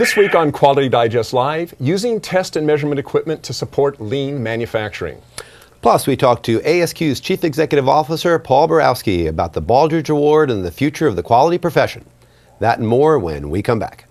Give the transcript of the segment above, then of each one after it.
This week on Quality Digest Live, using test and measurement equipment to support lean manufacturing. Plus, we talked to ASQ's Chief Executive Officer, Paul Borawski, about the Baldrige Award and the future of the quality profession. That and more when we come back.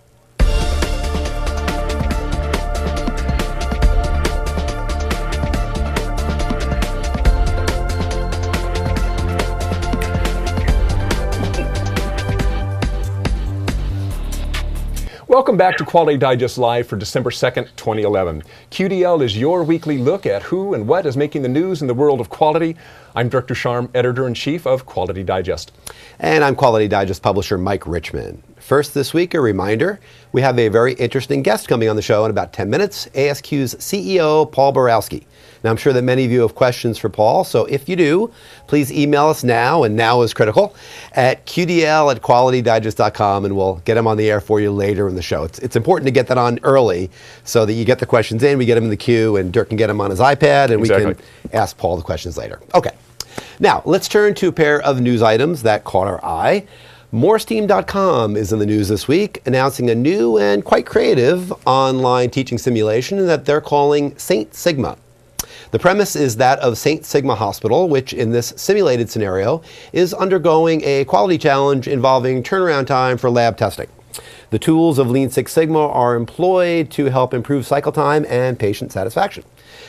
Welcome back to Quality Digest Live for December 2nd, 2011. QDL is your weekly look at who and what is making the news in the world of quality. I'm Director Sharm, Editor-in-Chief of Quality Digest. And I'm Quality Digest publisher Mike Richmond. First this week, a reminder, we have a very interesting guest coming on the show in about 10 minutes, ASQ's CEO, Paul Borawski. Now, I'm sure that many of you have questions for Paul, so if you do, please email us now, and now is critical, at qdl@qualitydigest.com, and we'll get them on the air for you later in the show. It's important to get that on early so that you get the questions in, we get them in the queue, and Dirk can get them on his iPad, and we can ask Paul the questions later. Okay, now let's turn to a pair of news items that caught our eye. Moresteam.com is in the news this week, announcing a new and quite creative online teaching simulation that they're calling St. Sigma. The premise is that of St. Sigma Hospital, which in this simulated scenario is undergoing a quality challenge involving turnaround time for lab testing. The tools of Lean Six Sigma are employed to help improve cycle time and patient satisfaction.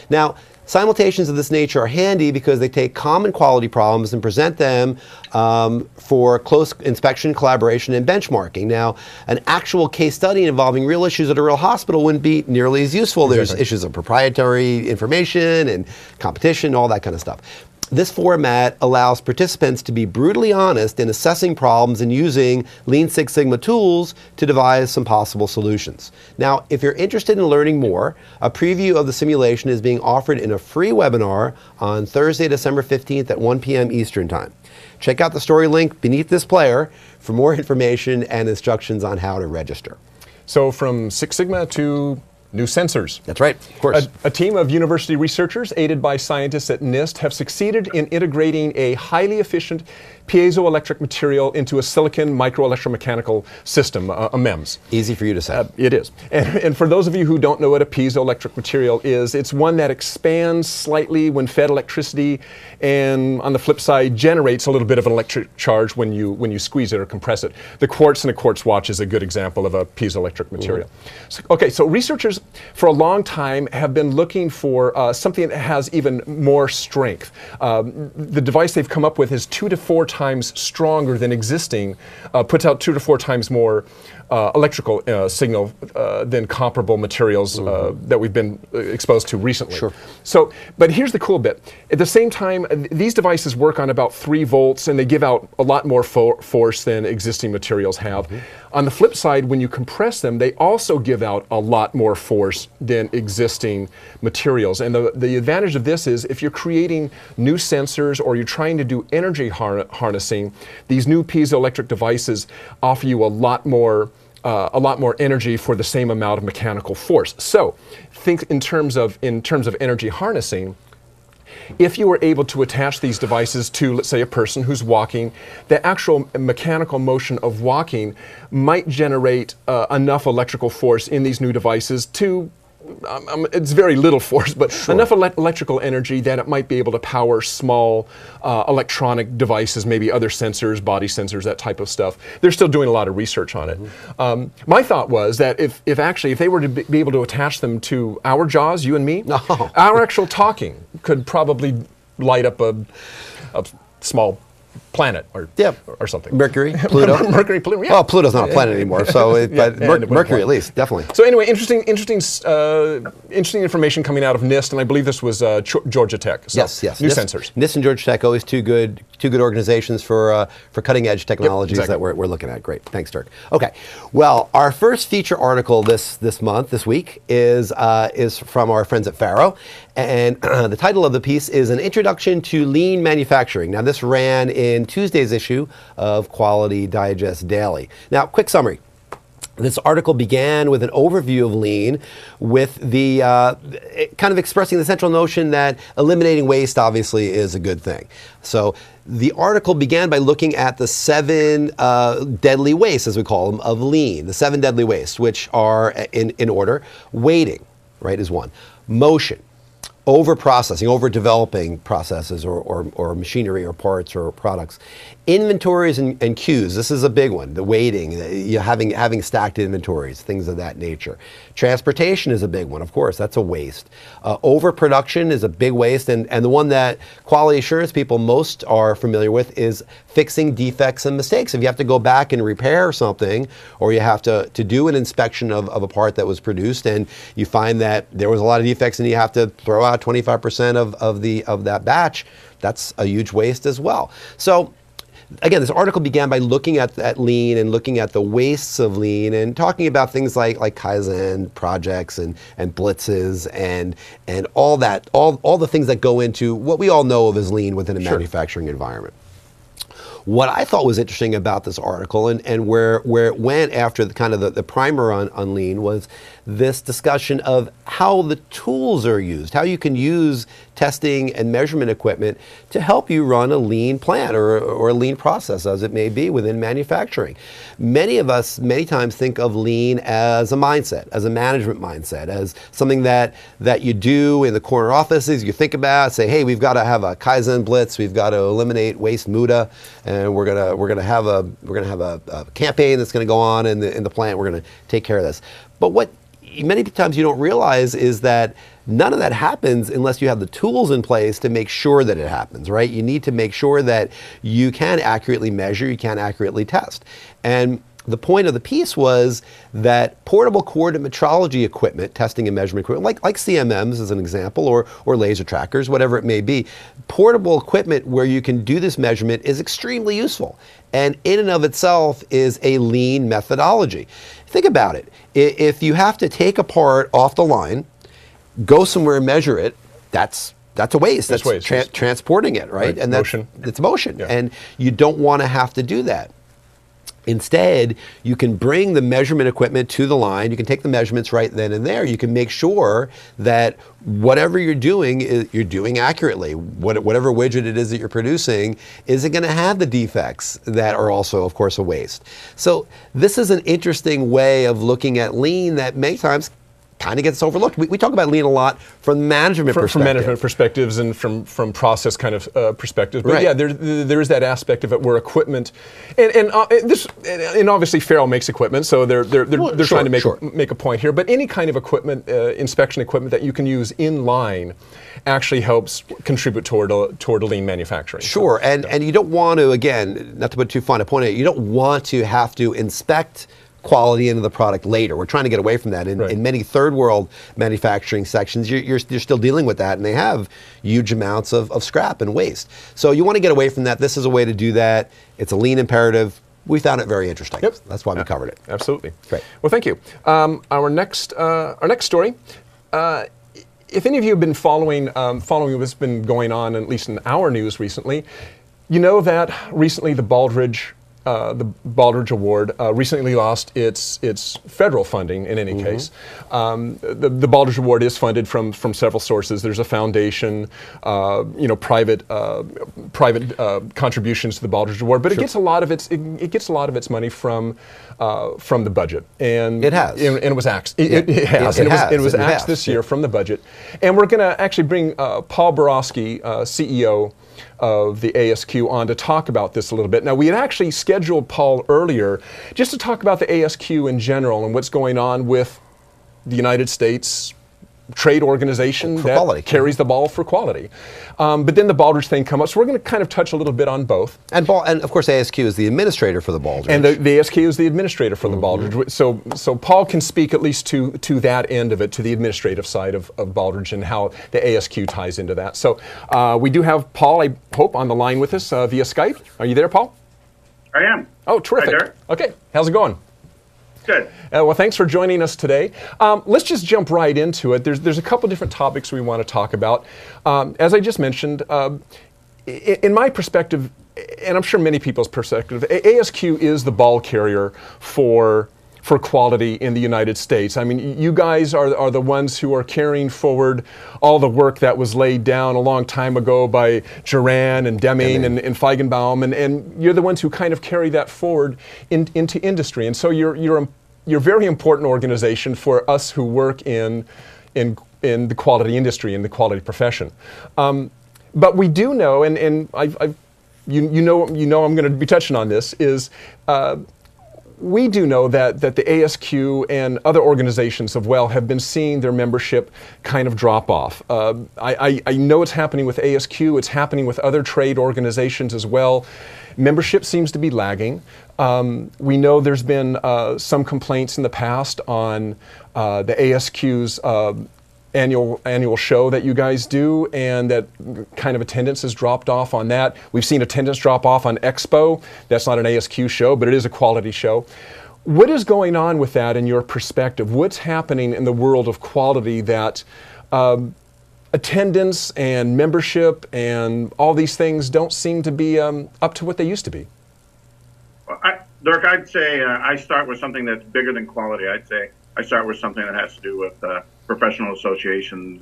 Now, simulations of this nature are handy because they take common quality problems and present them for close inspection, collaboration, and benchmarking. Now, an actual case study involving real issues at a real hospital wouldn't be nearly as useful. There's issues of proprietary information and competition, all that kind of stuff. This format allows participants to be brutally honest in assessing problems and using Lean Six Sigma tools to devise some possible solutions. Now, if you're interested in learning more, a preview of the simulation is being offered in a free webinar on Thursday, December 15th at 1 p.m. Eastern Time. Check out the story link beneath this player for more information and instructions on how to register. So from Six Sigma to new sensors. That's right, of course. A team of university researchers, aided by scientists at NIST, have succeeded in integrating a highly efficient piezoelectric material into a silicon microelectromechanical system, a MEMS. Easy for you to say. It is. And for those of you who don't know what a piezoelectric material is, it's one that expands slightly when fed electricity, and on the flip side, generates a little bit of an electric charge when you squeeze it or compress it. The quartz in a quartz watch is a good example of a piezoelectric material. So researchers for a long time have been looking for something that has even more strength. The device they've come up with is 2 to 4 times stronger than existing, puts out 2 to 4 times more electrical signal than comparable materials that we've been exposed to recently. Sure. So, but here's the cool bit. At the same time, these devices work on about 3 volts, and they give out a lot more force than existing materials have. On the flip side, when you compress them, they also give out a lot more force than existing materials. And the advantage of this is if you're creating new sensors or you're trying to do energy harnessing, these new piezoelectric devices offer you a lot more energy for the same amount of mechanical force. So, think in terms of energy harnessing. If you were able to attach these devices to, let's say, a person who's walking, the actual mechanical motion of walking might generate enough electrical force in these new devices to it's very little force, but enough electrical energy that it might be able to power small electronic devices, maybe other sensors, body sensors, that type of stuff. They're still doing a lot of research on it. My thought was that if they were to be able to attach them to our jaws, you and me, our actual talking could probably light up a small planet or something. Mercury, Pluto. Mercury, Pluto. Yeah. Well, Pluto's not a planet anymore, so but Mercury at least, definitely. So anyway, interesting information coming out of NIST, and I believe this was Georgia Tech. So yes. New sensors. NIST and Georgia Tech, always two good organizations for cutting edge technologies that we're looking at. Great, thanks, Dirk. Okay, well, our first feature article this week is from our friends at Faro, and the title of the piece is An Introduction to Lean Manufacturing. Now, this ran in Tuesday's issue of Quality Digest Daily. Now, quick summary. This article began with an overview of lean, with the kind of expressing the central notion that eliminating waste obviously is a good thing. So the article began by looking at the 7 deadly wastes, as we call them, of lean. The 7 deadly wastes, which are in order: waiting, right, is one; motion, over-processing, over-developing processes or machinery or parts or products; inventories and queues, this is a big one, the waiting, having stacked inventories, things of that nature; transportation is a big one, of course, that's a waste; overproduction is a big waste, and the one that quality assurance people most are familiar with is fixing defects and mistakes. If you have to go back and repair something, or you have to do an inspection of a part that was produced, and you find that there was a lot of defects and you have to throw out 25% of that batch, that's a huge waste as well. So again, this article began by looking at lean and looking at the wastes of lean and talking about things like Kaizen projects and blitzes and all that, all the things that go into what we all know of as lean within a manufacturing environment. What I thought was interesting about this article and where it went after the primer on lean was this discussion of how the tools are used, how you can use testing and measurement equipment to help you run a lean plant or a lean process, as it may be within manufacturing. Many of us many times think of lean as a mindset, as a management mindset, as something that you do in the corner offices. You think about, say, hey, we've got to have a Kaizen blitz, we've got to eliminate waste muda, and we're gonna have a campaign that's going to go on in the plant. We're going to take care of this. But what many times you don't realize is that none of that happens unless you have the tools in place to make sure that it happens, right? You need to make sure that you can accurately measure, you can accurately test. And the point of the piece was that portable coordinate metrology equipment, testing and measurement equipment, like CMMs as an example, or laser trackers, whatever it may be, portable equipment where you can do this measurement is extremely useful. And in and of itself is a lean methodology. Think about it. If you have to take a part off the line, go somewhere and measure it, that's a waste. That's transporting it, right? And motion. It's motion. Yeah. And you don't want to have to do that. Instead, you can bring the measurement equipment to the line. You can take the measurements right then and there. You can make sure that whatever you're doing, you're doing accurately. Whatever widget it is that you're producing, is it going to have the defects that are also, of course, a waste? So this is an interesting way of looking at lean that many times kind of gets overlooked. We talk about lean a lot from management perspective. From management perspectives and from process kind of perspectives. But yeah, there is that aspect of it where equipment, and obviously Farrell makes equipment, so they're trying to make a point here. But any kind of equipment, inspection equipment that you can use in line, actually helps contribute toward a lean manufacturing. Sure, and you don't want to, again, not to put too fine a point on it, you don't want to have to inspect quality into the product later. We're trying to get away from that. In many third world manufacturing sections, you're still dealing with that, and they have huge amounts of scrap and waste. So you want to get away from that. This is a way to do that. It's a lean imperative. We found it very interesting. Yep. That's why we covered it. Absolutely. Great. Well, thank you. Our next story. If any of you have been following what's been going on, at least in our news recently, you know that recently the Baldrige Award recently lost its federal funding. In any case, the Baldrige Award is funded from several sources. There's a foundation, private contributions to the Baldrige Award, but it gets a lot of its money from the budget, and it has, and it was axed. It was axed this year from the budget, and we're going to actually bring Paul Borawski, CEO of the ASQ, on to talk about this a little bit. Now, we had actually scheduled Paul earlier just to talk about the ASQ in general and what's going on with the United States trade organization that carries the ball for quality. But then the Baldrige thing come up, so we're going to kind of touch a little bit on both. And of course, ASQ is the administrator for the Baldrige. And the ASQ is the administrator for the Baldrige. So Paul can speak at least to that end of it, to the administrative side of Baldrige and how the ASQ ties into that. So we do have Paul, I hope, on the line with us via Skype. Are you there, Paul? I am. Oh, terrific. Hi, Derek. Okay, how's it going? Good. Well, thanks for joining us today. Let's just jump right into it. There's a couple different topics we want to talk about. As I just mentioned, in my perspective, and I'm sure many people's perspective, ASQ is the ball carrier for for quality in the United States. I mean, you guys are the ones who are carrying forward all the work that was laid down a long time ago by Juran and Deming and Feigenbaum, and you're the ones who kind of carry that forward into industry. And so you're a very important organization for us who work in the quality industry, in the quality profession. But we do know, and you know I'm going to be touching on this, is we do know that the ASQ and other organizations of well have been seeing their membership kind of drop off. I know it's happening with ASQ, it's happening with other trade organizations as well. Membership seems to be lagging. We know there's been some complaints in the past on the ASQ's annual show that you guys do, and that kind of attendance has dropped off on that. We've seen attendance drop off on Expo. That's not an ASQ show, but it is a quality show. What is going on with that in your perspective? What's happening in the world of quality that attendance and membership and all these things don't seem to be up to what they used to be? Well, Dirk, I'd say I start with something that's bigger than quality. I'd say I start with something that has to do with professional associations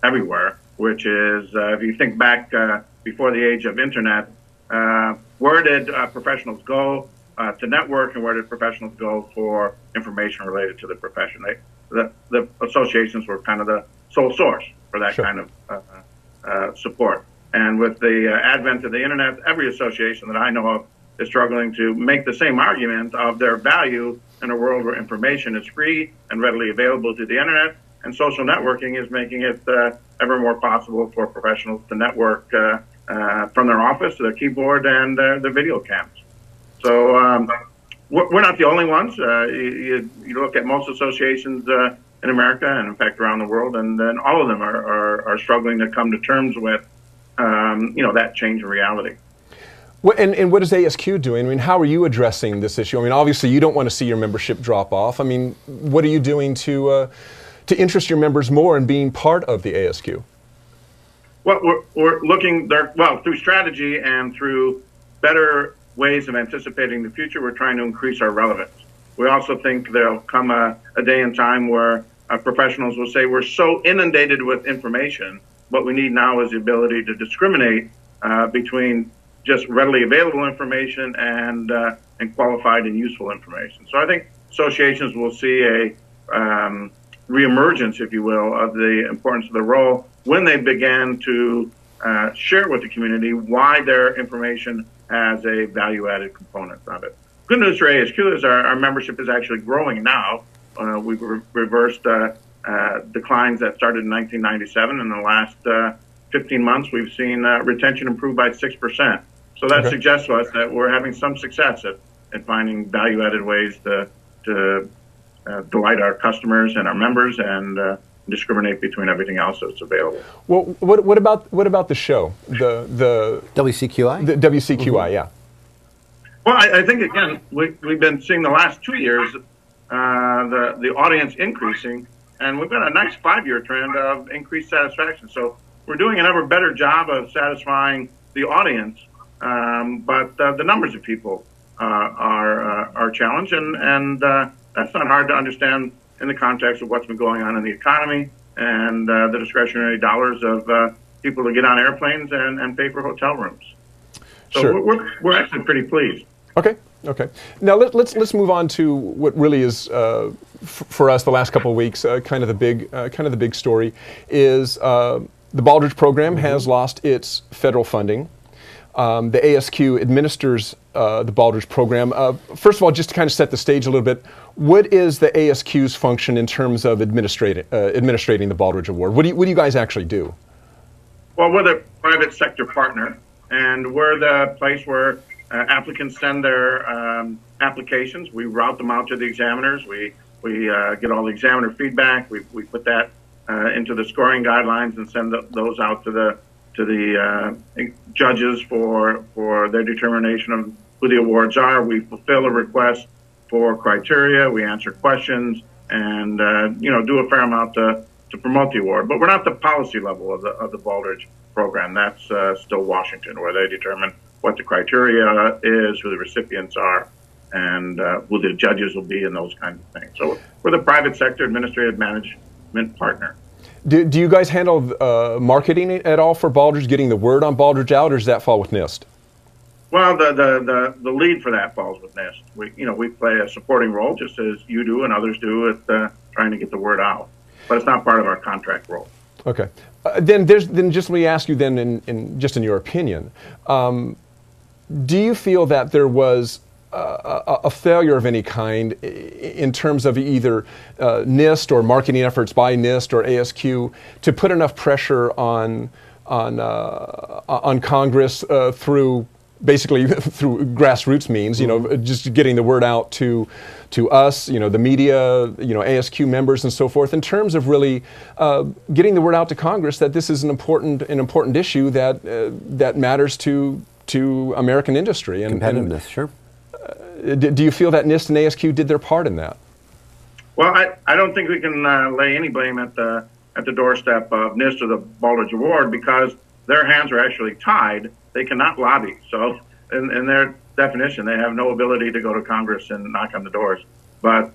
everywhere, which is, if you think back before the age of internet, where did professionals go to network, and where did professionals go for information related to the profession? The associations were kind of the sole source for that kind of support. And with the advent of the internet, every association that I know of is struggling to make the same argument of their value in a world where information is free and readily available to the internet, and social networking is making it ever more possible for professionals to network from their office to their keyboard and their video cams. So we're not the only ones. You look at most associations in America and in fact around the world, and then all of them are struggling to come to terms with that change in reality. And what is ASQ doing? I mean, how are you addressing this issue? I mean, obviously you don't want to see your membership drop off. I mean, what are you doing to interest your members more in being part of the ASQ? Well, we're looking there, through strategy and through better ways of anticipating the future. We're trying to increase our relevance. We also think there'll come a day and time where professionals will say we're so inundated with information. What we need now is the ability to discriminate between just readily available information and qualified and useful information. So I think associations will see a reemergence, if you will, of the importance of the role when they began to share with the community why their information has a value-added component of it. Good news for ASQ is our membership is actually growing now. We've reversed declines that started in 1997. In the last 15 months, we've seen retention improve by 6%. So that suggests to us that we're having some success at finding value-added ways to delight our customers and our members and discriminate between everything else that's available. Well, what about the show, the WCQI? The WCQI, yeah. Well, I think again we've been seeing the last 2 years the audience increasing, and we've got a nice 5-year trend of increased satisfaction. So we're doing an ever better job of satisfying the audience. But the numbers of people are challenged, and that's not hard to understand in the context of what's been going on in the economy and the discretionary dollars of people to get on airplanes and pay for hotel rooms. So we're actually pretty pleased. Okay. Now let's move on to what really is for us the last couple of weeks kind of the big story is the Baldrige program has lost its federal funding. The ASQ administers the Baldrige program. First of all, just to kind of set the stage a little bit, what is the ASQ's function in terms of administrating the Baldrige Award? What do you guys actually do? Well, we're the private sector partner, and we're the place where applicants send their applications. We route them out to the examiners. We get all the examiner feedback. We put that into the scoring guidelines and send those out to the judges for their determination of who the awards are. We fulfill a request for criteria. We answer questions and do a fair amount to promote the award. But we're not the policy level of the Baldrige program. That's still Washington, where they determine what the criteria is, who the recipients are, and who the judges will be and those kinds of things. So we're the private sector administrative management partner. Do you guys handle marketing at all for Baldrige, getting the word on Baldrige out, or does that fall with NIST? Well, the lead for that falls with NIST. We play a supporting role, just as you do and others do, at trying to get the word out. But it's not part of our contract role. Okay. Then just let me ask you then, in your opinion, do you feel that there was a failure of any kind in terms of either NIST or marketing efforts by NIST or ASQ to put enough pressure on Congress through basically through grassroots means, just getting the word out to us, the media, ASQ members and so forth, in terms of really getting the word out to Congress that this is an important issue that matters to American industry and competitiveness. Sure. Do you feel that NIST and ASQ did their part in that? Well, I don't think we can lay any blame at the doorstep of NIST or the Baldrige Award, because their hands are actually tied. They cannot lobby. So in their definition, they have no ability to go to Congress and knock on the doors. But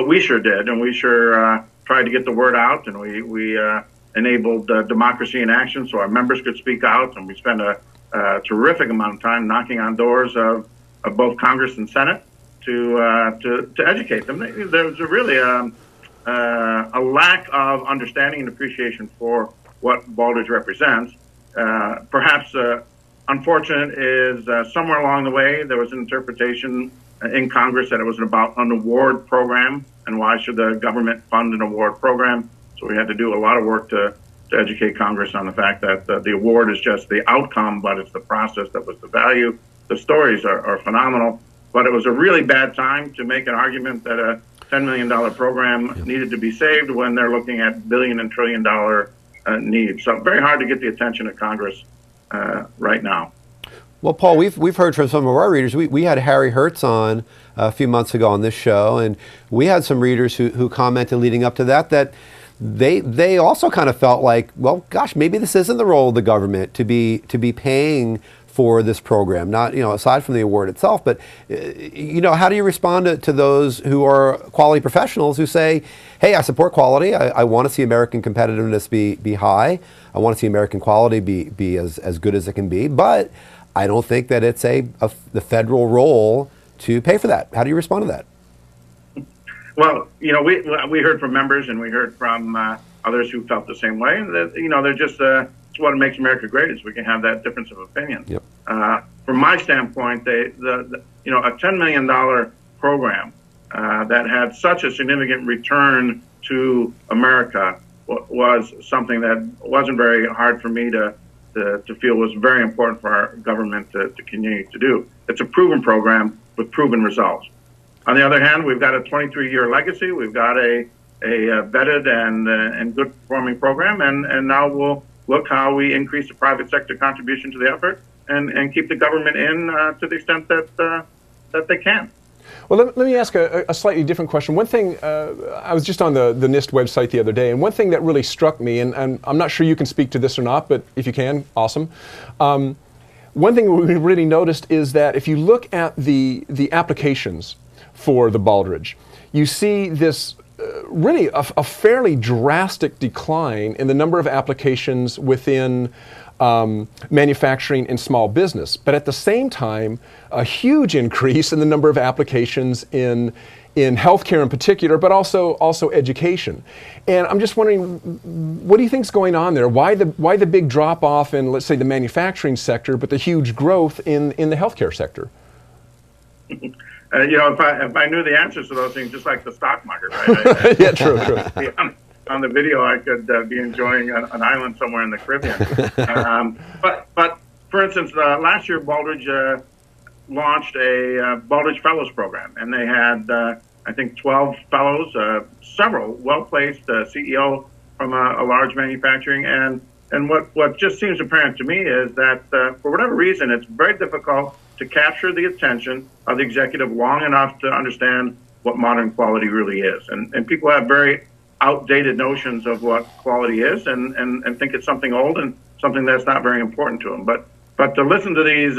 we sure did, and we sure tried to get the word out, and we enabled democracy in action so our members could speak out, and we spent a terrific amount of time knocking on doors of both Congress and Senate to educate them. There's really a lack of understanding and appreciation for what Baldrige represents. Perhaps unfortunate is somewhere along the way there was an interpretation in Congress that it was about an award program, and why should the government fund an award program? So we had to do a lot of work to educate Congress on the fact that the award is just the outcome, but it's the process that was the value. The stories are phenomenal, but it was a really bad time to make an argument that a $10 million program needed to be saved when they're looking at billion and trillion dollar needs. So very hard to get the attention of Congress right now. Well, Paul, we've heard from some of our readers. We had Harry Hertz on a few months ago on this show, and we had some readers who commented leading up to that they also kind of felt like, well, gosh, maybe this isn't the role of the government to be paying for this program, not, aside from the award itself, but, how do you respond to those who are quality professionals who say, hey, I support quality, I want to see American competitiveness be high, I want to see American quality be as good as it can be, but I don't think that it's the federal role to pay for that. How do you respond to that? Well, we heard from members, and we heard from others who felt the same way, and that, they're just it's what makes America great, is we can have that difference of opinion. Yep. From my standpoint, a $10 million program that had such a significant return to America was something that wasn't very hard for me to feel was very important for our government to continue to do. It's a proven program with proven results. On the other hand, we've got a 23-year legacy. We've got a vetted and good performing program, and now we'll look how we increase the private sector contribution to the effort and keep the government in to the extent that they can. Well, let me ask a slightly different question. One thing, I was just on the NIST website the other day, and one thing that really struck me, and I'm not sure you can speak to this or not, but if you can, awesome. One thing we really noticed is that if you look at the applications for the Baldrige, you see this really a fairly drastic decline in the number of applications within manufacturing and small business, but at the same time, a huge increase in the number of applications in healthcare in particular, but also education. And I'm just wondering, what do you think is going on there? Why the big drop off in, let's say, the manufacturing sector, but the huge growth in the healthcare sector? If I knew the answers to those things, just like the stock market, right? Yeah, true. On the video, I could be enjoying an island somewhere in the Caribbean. But for instance, last year, Baldrige launched a Baldrige Fellows program, and they had, I think, 12 fellows, several well-placed CEO from a large manufacturing. And what just seems apparent to me is that for whatever reason, it's very difficult to capture the attention of the executive long enough to understand what modern quality really is. And people have very outdated notions of what quality is and think it's something old and something that's not very important to them. But to listen to these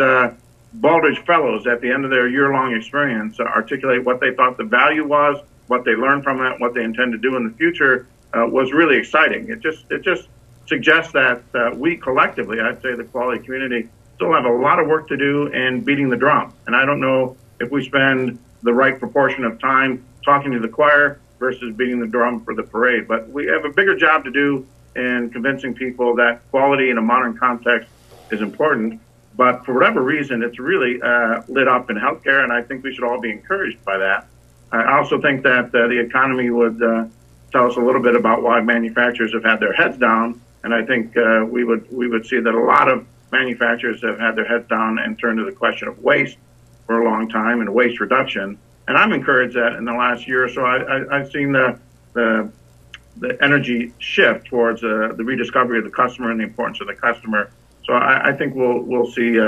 Baldrige fellows at the end of their year-long experience articulate what they thought the value was, what they learned from it, what they intend to do in the future was really exciting. It just suggests that we collectively, I'd say the quality community, still have a lot of work to do in beating the drum. And I don't know if we spend the right proportion of time talking to the choir versus beating the drum for the parade. But we have a bigger job to do in convincing people that quality in a modern context is important. But for whatever reason, it's really lit up in healthcare, and I think we should all be encouraged by that. I also think that the economy would tell us a little bit about why manufacturers have had their heads down, and I think we would see that a lot of manufacturers have had their heads down and turned to the question of waste for a long time and waste reduction. And I'm encouraged that in the last year or so, I've seen the energy shift towards the rediscovery of the customer and the importance of the customer. So I think we'll see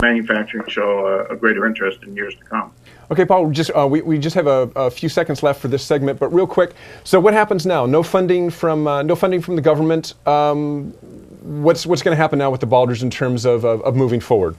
manufacturing show a greater interest in years to come. Okay, Paul. We just have a few seconds left for this segment, but real quick. So what happens now? No funding from the government. What's going to happen now with the Baldrige in terms of moving forward?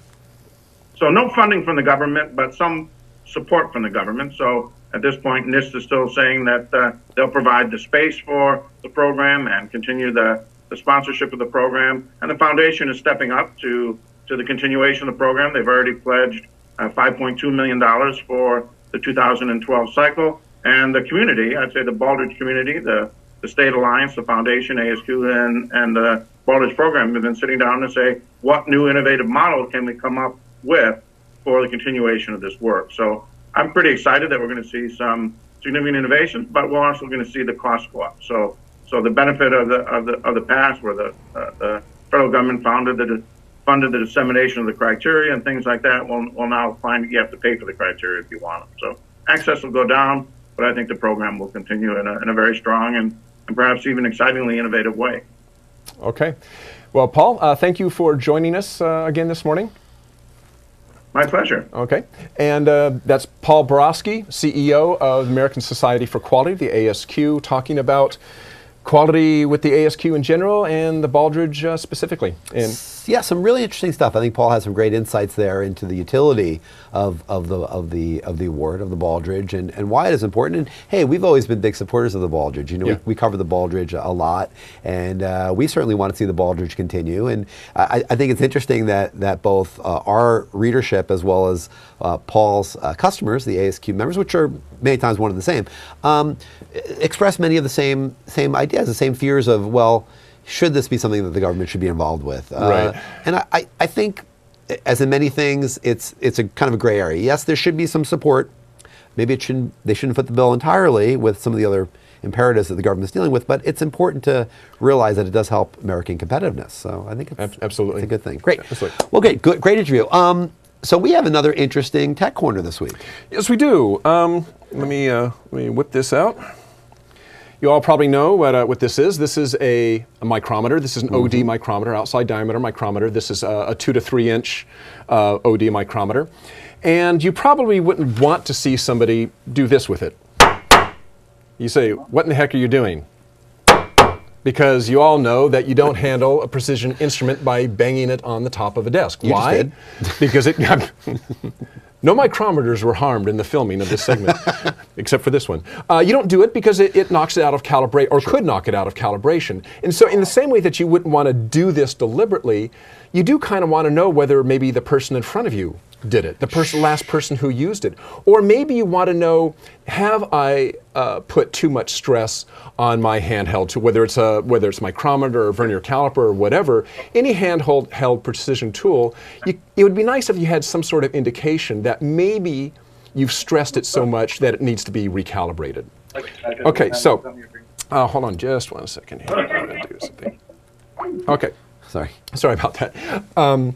So no funding from the government, but some support from the government. So at this point, NIST is still saying that they'll provide the space for the program and continue the sponsorship of the program. And the foundation is stepping up to the continuation of the program. They've already pledged $5.2 million for the 2012 cycle. And the community, I'd say the Baldrige community, the State Alliance, the Foundation, ASQ, and the Baldrige program have been sitting down to say, what new innovative model can we come up with for the continuation of this work? So I'm pretty excited that we're going to see some significant innovations, but we're also going to see the cost go up. So the benefit of the past, where the federal government funded the dissemination of the criteria and things like that, will now find you have to pay for the criteria if you want them. So access will go down, but I think the program will continue in a very strong and perhaps even excitingly innovative way. Okay. Well, Paul, thank you for joining us again this morning. My pleasure. Okay. And that's Paul Borawski, CEO of the American Society for Quality, the ASQ, talking about quality with the ASQ in general and the Baldrige specifically. And yeah, some really interesting stuff. I think Paul has some great insights there into the utility of the award of the Baldrige and why it is important. And hey, we've always been big supporters of the Baldrige. You know, yeah. we cover the Baldrige a lot, and we certainly want to see the Baldrige continue. And I think it's interesting that both our readership as well as Paul's customers, the ASQ members, which are many times one and the same, express many of the same ideas, the same fears of, well, should this be something that the government should be involved with? Right. And I think, as in many things, it's a kind of a gray area. Yes, there should be some support. Maybe they shouldn't foot the bill entirely with some of the other imperatives that the government is dealing with, but it's important to realize that it does help American competitiveness. So I think it's absolutely it's a good thing. Great. Absolutely. Well, great interview. So we have another interesting tech corner this week. Yes, we do. Let me whip this out. You all probably know what this is. This is a micrometer. This is an OD micrometer, outside diameter micrometer. This is a 2 to 3 inch OD micrometer. And you probably wouldn't want to see somebody do this with it. You say, what in the heck are you doing? Because you all know that you don't handle a precision instrument by banging it on the top of a desk. Why? Because it... No micrometers were harmed in the filming of this segment, except for this one. You don't do it because it knocks it out of calibration, or could knock it out of calibration. And so in the same way that you wouldn't want to do this deliberately, you do kind of want to know whether maybe the person in front of you did it, the last person who used it. Or maybe you want to know, have I put too much stress on my handheld, to whether it's micrometer or vernier caliper or whatever, any handheld precision tool, it would be nice if you had some sort of indication that maybe you've stressed it so much that it needs to be recalibrated. Okay, so hold on just 1 second here. I'm gonna do something. Okay. Sorry about that.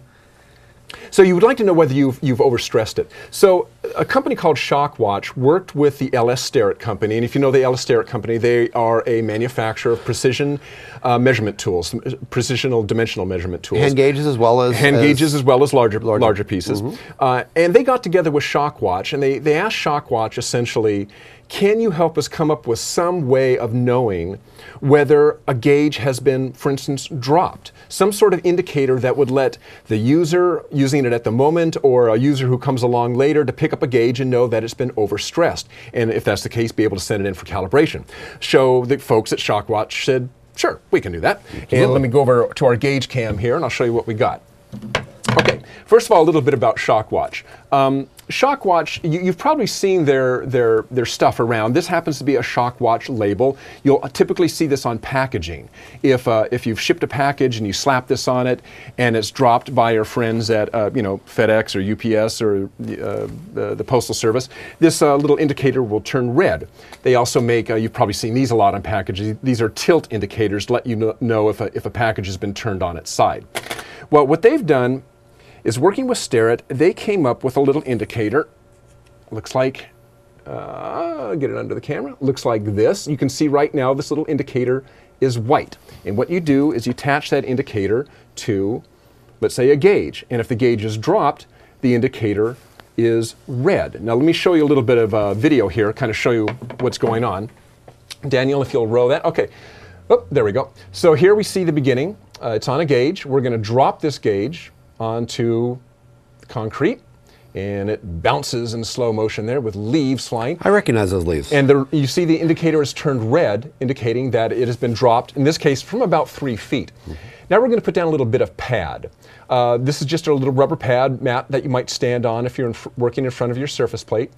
So you would like to know whether you've overstressed it. So a company called ShockWatch worked with the LS Starrett company, and if you know the LS Starrett company, they are a manufacturer of precision measurement tools, precisional dimensional measurement tools. Hand gauges as well as larger pieces. And they got together with ShockWatch, and they asked ShockWatch essentially can you help us come up with some way of knowing whether a gauge has been, for instance, dropped? Some sort of indicator that would let the user using it at the moment or a user who comes along later to pick up a gauge and know that it's been overstressed. And if that's the case, be able to send it in for calibration. So the folks at ShockWatch said, sure, we can do that. And let me go over to our gauge cam here and I'll show you what we got. Okay, first of all, a little bit about ShockWatch. ShockWatch, you've probably seen their stuff around. This happens to be a ShockWatch label. You'll typically see this on packaging. If you've shipped a package and you slap this on it and it's dropped by your friends at FedEx or UPS or the Postal Service, this little indicator will turn red. They also make, you've probably seen these a lot on packages. These are tilt indicators to let you know if a package has been turned on its side. Well, what they've done is working with Starrett, they came up with a little indicator. Looks like, get it under the camera, looks like this. You can see right now this little indicator is white. And what you do is you attach that indicator to, let's say, a gauge. And if the gauge is dropped, the indicator is red. Now let me show you a little bit of video here, kind of show you what's going on. Daniel, if you'll roll that. Okay, oh, there we go. So here we see the beginning. It's on a gauge. We're going to drop this gauge onto the concrete, and it bounces in slow motion there with leaves flying. I recognize those leaves. And you see the indicator has turned red, indicating that it has been dropped, in this case, from about 3 feet. Mm-hmm. Now we're going to put down a little bit of pad. This is just a little rubber pad mat that you might stand on if you're working in front of your surface plate.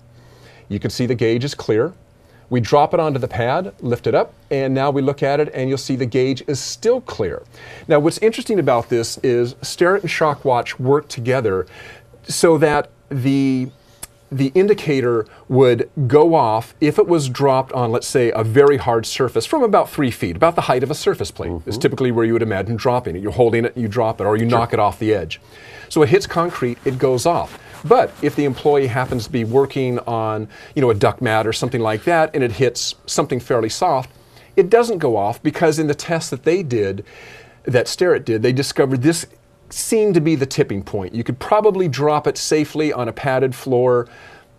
You can see the gauge is clear. We drop it onto the pad, lift it up, and now we look at it and you'll see the gauge is still clear. Now what's interesting about this is Starrett and ShockWatch work together so that the indicator would go off if it was dropped on, let's say, a very hard surface from about 3 feet, about the height of a surface plate. Mm-hmm. Is typically where you would imagine dropping it. You're holding it, you drop it, or you knock it off the edge. So it hits concrete, it goes off. But if the employee happens to be working on, a duct mat or something like that, and it hits something fairly soft, it doesn't go off because in the test that they did, that Starrett did, they discovered this seemed to be the tipping point. You could probably drop it safely on a padded floor,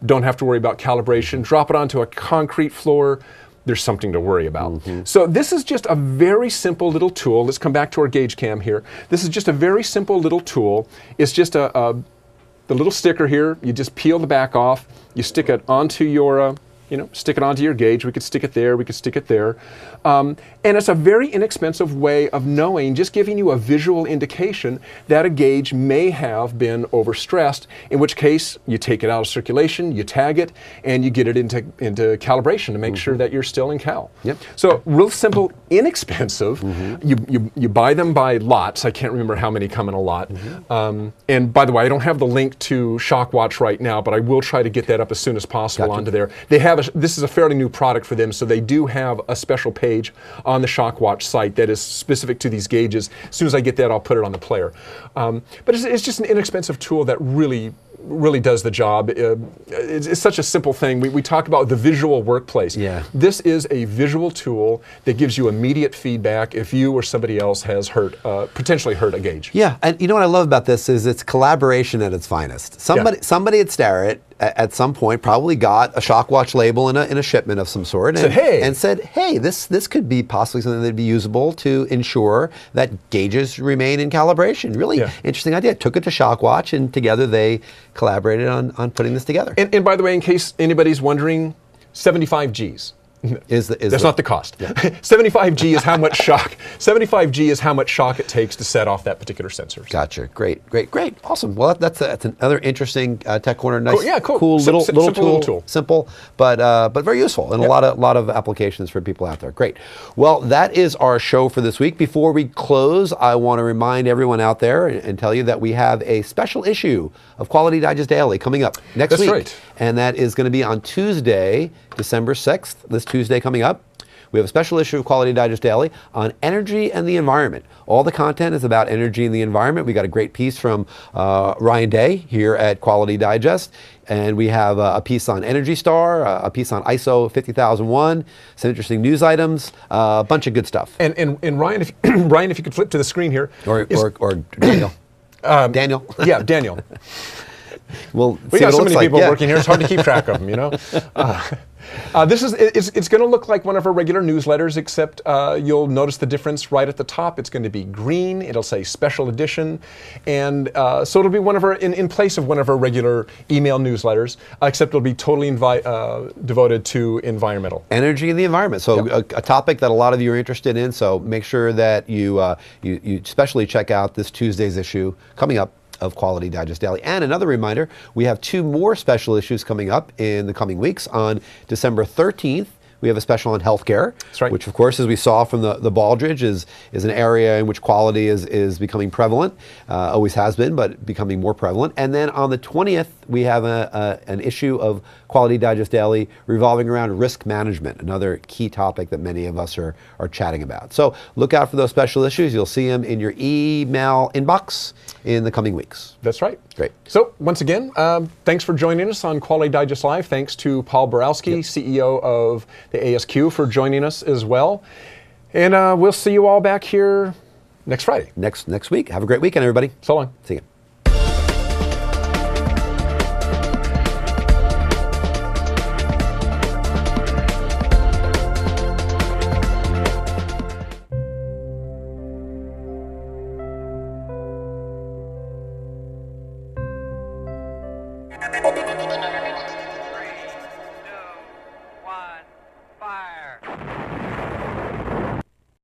don't have to worry about calibration. Drop it onto a concrete floor, there's something to worry about. Mm-hmm. So this is just a very simple little tool. Let's come back to our gauge cam here. This is just a very simple little tool. It's just the little sticker here. You just peel the back off. You stick it onto your, stick it onto your gauge. We could stick it there. We could stick it there. And it's a very inexpensive way of knowing, just giving you a visual indication that a gauge may have been overstressed, in which case you take it out of circulation, you tag it, and you get it into calibration to make sure that you're still in cal. Yep. So real simple, inexpensive. Mm-hmm. You buy them by lots. I can't remember how many come in a lot. Mm-hmm. And by the way, I don't have the link to ShockWatch right now, but I will try to get that up as soon as possible onto there. They have this is a fairly new product for them, so they do have a special page on the ShockWatch site that is specific to these gauges. As soon as I get that, I'll put it on the player. But it's just an inexpensive tool that really does the job. It's such a simple thing. We talk about the visual workplace. Yeah. This is a visual tool that gives you immediate feedback if you or somebody else has potentially hurt a gauge. Yeah, and you know what I love about this is it's collaboration at its finest. Somebody at Starrett at some point probably got a ShockWatch label in a shipment of some sort and said, hey, this could be possibly something that'd be usable to ensure that gauges remain in calibration. Really interesting idea. Took it to ShockWatch, and together they collaborated on putting this together. And by the way, in case anybody's wondering, 75 Gs. That's not the cost. Yeah. 75G is how much shock. 75G is how much shock it takes to set off that particular sensor. Gotcha. Great. Awesome. Well, that's another interesting Tech Corner. Nice, cool little tool. Simple, but very useful and a lot of applications for people out there. Great. Well, that is our show for this week. Before we close, I want to remind everyone out there and tell you that we have a special issue of Quality Digest Daily coming up next week. That's right. And that is going to be on Tuesday, December 6th, this Tuesday coming up. We have a special issue of Quality Digest Daily on energy and the environment. All the content is about energy and the environment. We got a great piece from Ryan Day here at Quality Digest. And we have a piece on Energy Star, a piece on ISO 50001, some interesting news items, a bunch of good stuff. And Ryan, if you could flip to the screen here. Or Daniel. Daniel. Yeah, Daniel. We'll We see got what it so looks many like. people Yeah. working here, it's hard to keep track of them, you know? It's going to look like one of our regular newsletters, except you'll notice the difference right at the top. It's going to be green. It'll say special edition. And so it'll be one of our, in place of one of our regular email newsletters, except it'll be totally devoted to environmental. Energy and the environment. So a topic that a lot of you are interested in. So make sure that you especially check out this Tuesday's issue coming up of Quality Digest Daily. And another reminder, we have 2 more special issues coming up in the coming weeks. On December 13th, we have a special on healthcare, That's right. which of course, as we saw from the Baldrige, is an area in which quality is becoming prevalent, always has been, but becoming more prevalent. And then on the 20th, we have an issue of Quality Digest Daily revolving around risk management, another key topic that many of us are chatting about. So look out for those special issues. You'll see them in your email inbox in the coming weeks. That's right. Great. So once again, thanks for joining us on Quality Digest Live. Thanks to Paul Borawski, CEO of the ASQ, for joining us as well. And we'll see you all back here next Friday. Next week. Have a great weekend, everybody. So long. See you. Thank you.